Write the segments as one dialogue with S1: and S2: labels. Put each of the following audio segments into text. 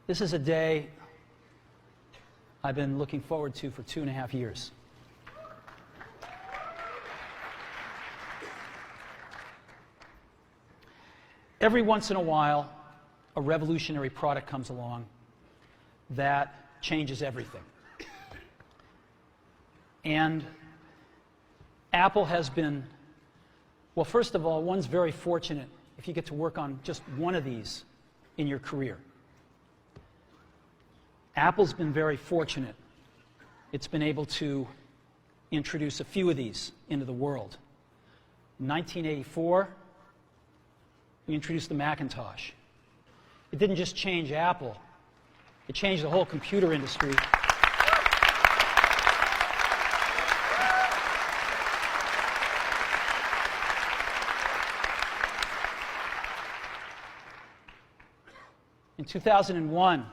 S1: This is a day I've been looking forward to for 2.5 years. Every once in a while, a revolutionary product comes along that changes everything. And Apple has been, well, first of all, one's very fortunate if you get to work on just one of these in your career. Apple's been very fortunate. It's been able to introduce a few of these into the world. In 1984, we introduced the Macintosh. It didn't just change Apple, it changed the whole computer industry. In 2001,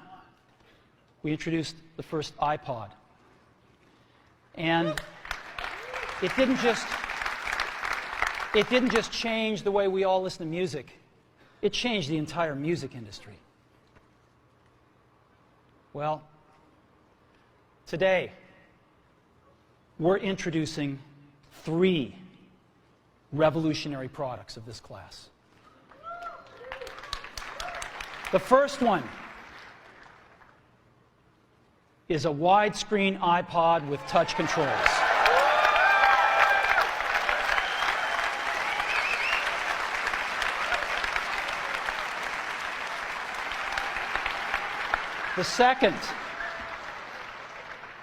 S1: we introduced the first iPod. And it didn't just change the way we all listen to music. It changed the entire music industry. Well, today, we're introducing 3 revolutionary products of this class. The first one is a widescreen iPod with touch controls. The second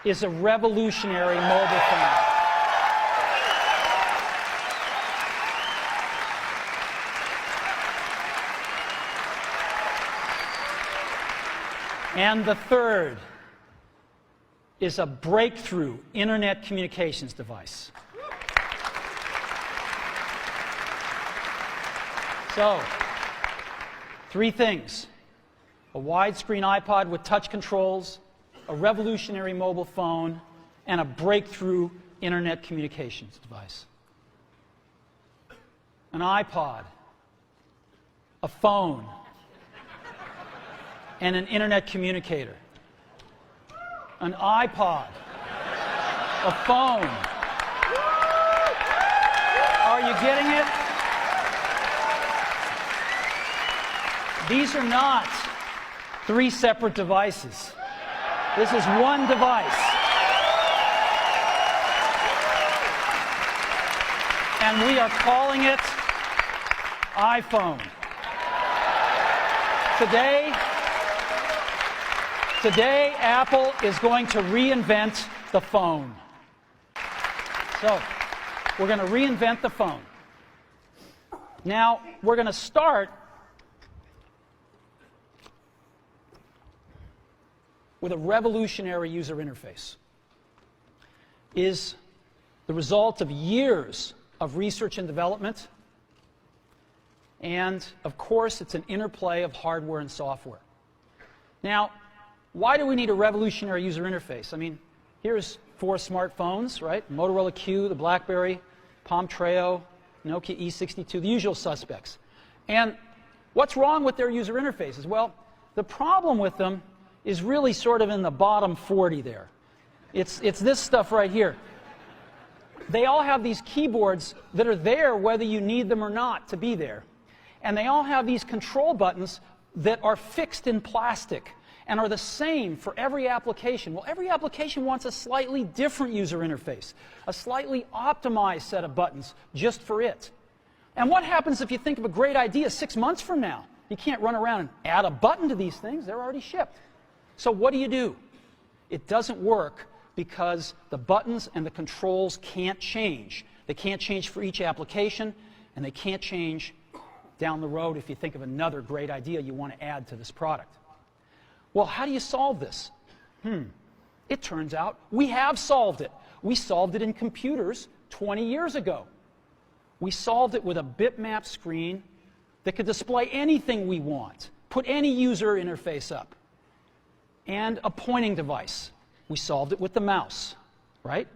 S1: is a revolutionary mobile phone. And the third is a breakthrough internet communications device. So, 3 things. A widescreen iPod with touch controls, a revolutionary mobile phone, and a breakthrough internet communications device. An iPod, a phone, and an internet communicator. An iPod, a phone. Are you getting it? These are not 3 separate devices. This is one device. And we are calling it iPhone. Today, Apple is going to reinvent the phone. So, we're going to reinvent the phone. Now, we're going to start with a revolutionary user interface. It is the result of years of research and development, and of course, it's an interplay of hardware and software. Now, why do we need a revolutionary user interface? I mean, here's 4 smartphones, right? Motorola Q, the BlackBerry, Palm Treo, Nokia E62, the usual suspects. And what's wrong with their user interfaces? Well, the problem with them is really sort of in the bottom 40 there. It's this stuff right here. They all have these keyboards that are there whether you need them or not to be there. And they all have these control buttons that are fixed in plastic and are the same for every application. Well, every application wants a slightly different user interface, a slightly optimized set of buttons just for it. And what happens if you think of a great idea 6 months from now? You can't run around and add a button to these things. They're already shipped. So what do? It doesn't work because the buttons and the controls can't change. They can't change for each application, and they can't change down the road if you think of another great idea you want to add to this product. Well, how do you solve this? It turns out we have solved it. We solved it in computers 20 years ago. We solved it with a bitmap screen that could display anything we want, put any user interface up, and a pointing device. We solved it with the mouse, right?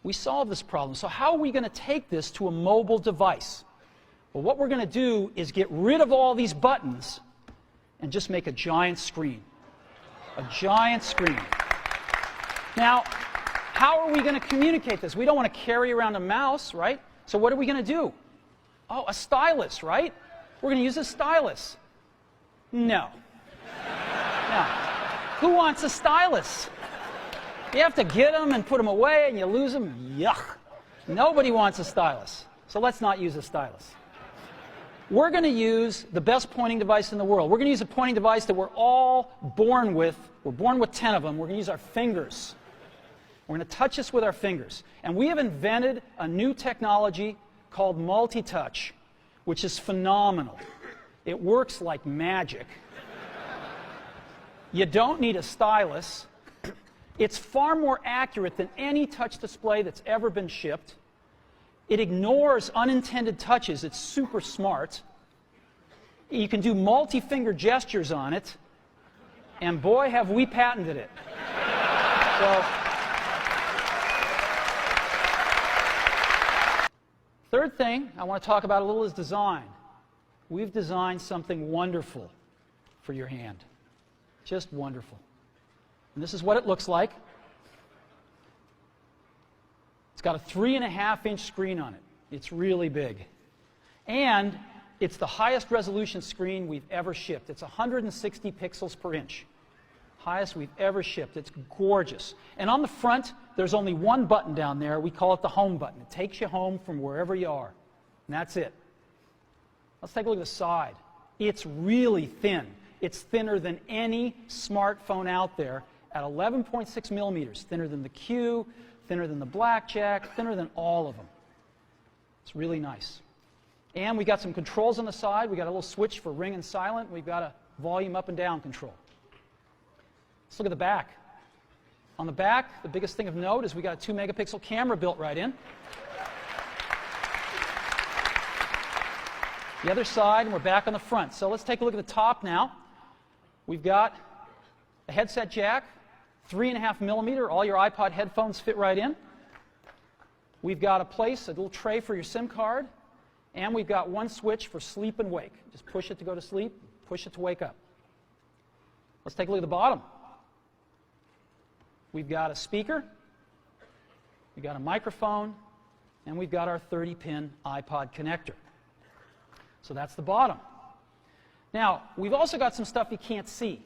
S1: We solved this problem. So how are we going to take this to a mobile device? Well, what we're going to do is get rid of all these buttons and just make a giant screen. A giant screen. Now, how are we going to communicate this? We don't want to carry around a mouse, right? So what are we going to do? Oh, a stylus, right? We're going to use a stylus. No. No. Who wants a stylus? You have to get them and put them away and you lose them. Yuck. Nobody wants a stylus. So let's not use a stylus. We're going to use the best pointing device in the world. We're going to use a pointing device that we're all born with. We're born with 10 of them. We're going to use our fingers. We're going to touch this with our fingers. And we have invented a new technology called multi-touch, which is phenomenal. It works like magic. You don't need a stylus. It's far more accurate than any touch display that's ever been shipped. It ignores unintended touches. It's super smart. You can do multi-finger gestures on it. And boy, have we patented it. So, third thing I want to talk about a little is design. We've designed something wonderful for your hand. Just wonderful. And this is what it looks like. It's got a 3.5-inch screen on it. It's really big. And it's the highest resolution screen we've ever shipped. It's 160 pixels per inch. Highest we've ever shipped. It's gorgeous. And on the front, there's only one button down there. We call it the home button. It takes you home from wherever you are. And that's it. Let's take a look at the side. It's really thin. It's thinner than any smartphone out there at 11.6 millimeters. Thinner than the Q, thinner than the Blackjack, thinner than all of them. It's really nice. And we got some controls on the side. We got a little switch for ring and silent. We've got a volume up and down control. Let's look at the back. On the back, the biggest thing of note is we got a 2-megapixel camera built right in. The other side, and we're back on the front. So let's take a look at the top now. We've got a headset jack, 3.5 millimeter. All your iPod headphones fit right in. We've got a little tray for your SIM card. And we've got one switch for sleep and wake. Just push it to go to sleep, push it to wake up. Let's take a look at the bottom. We've got a speaker, we've got a microphone, and we've got our 30-pin iPod connector. So that's the bottom. Now, we've also got some stuff you can't see.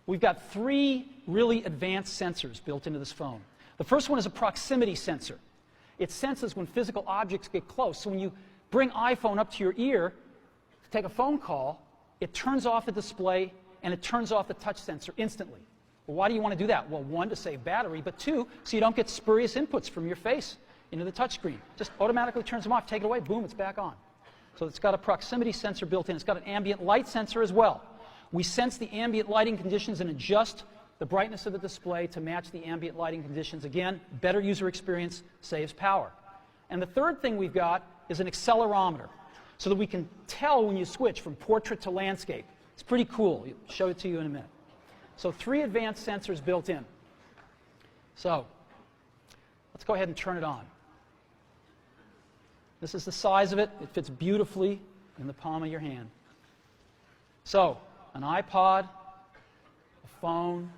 S1: We've got 3 really advanced sensors built into this phone. The first one is a proximity sensor. It senses when physical objects get close. So when you bring iPhone up to your ear to take a phone call, it turns off the display and it turns off the touch sensor instantly. Well, why do you want to do that? Well, 1, to save battery, but 2, so you don't get spurious inputs from your face into the touch screen. Just automatically turns them off, take it away, boom, it's back on. So it's got a proximity sensor built in. It's got an ambient light sensor as well. We sense the ambient lighting conditions and adjust the brightness of the display to match the ambient lighting conditions. Again, better user experience, saves power. And the third thing we've got is an accelerometer, so that we can tell when you switch from portrait to landscape. It's pretty cool. I'll show it to you in a minute. So 3 advanced sensors built in. So let's go ahead and turn it on. This is the size of it. It fits beautifully in the palm of your hand. So an iPod, a phone,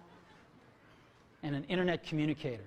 S1: and an internet communicator.